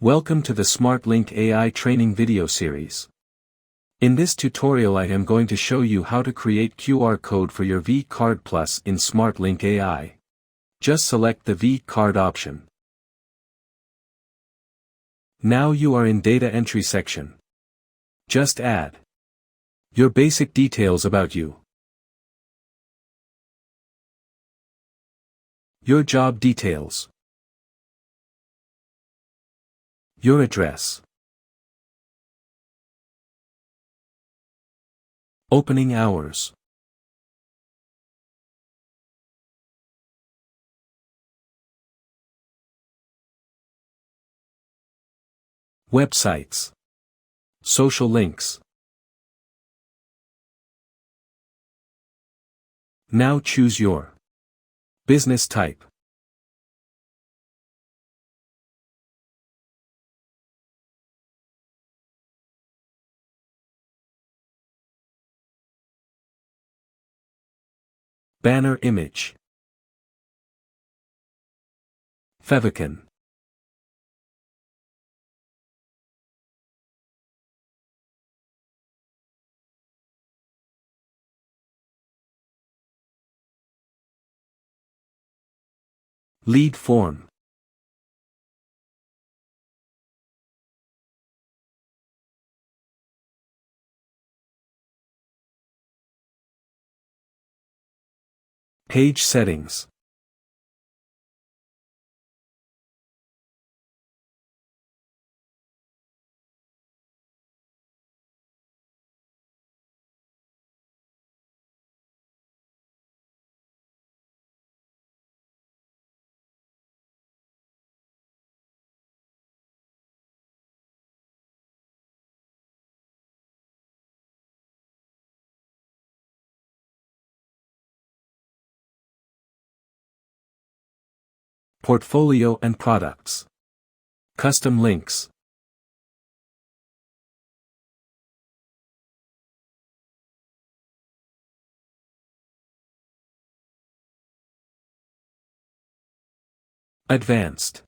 Welcome to the SmartLink AI training video series. In this tutorial I am going to show you how to create QR code for your V-Card Plus in SmartLink AI. Just select the V-Card option. Now you are in data entry section. Just add your basic details about you. Your job details. Your address. Opening hours. Websites. Social links. Now choose your business type. Banner image. Favicon. Lead form. Page settings. Portfolio and products. Custom links. Advanced.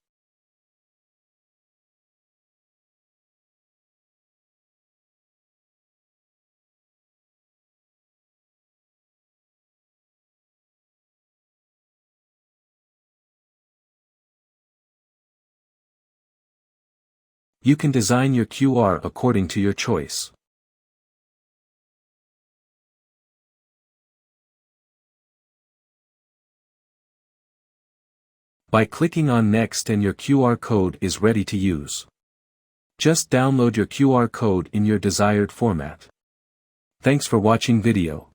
You can design your QR according to your choice. By clicking on Next and your QR code is ready to use. Just download your QR code in your desired format. Thanks for watching video.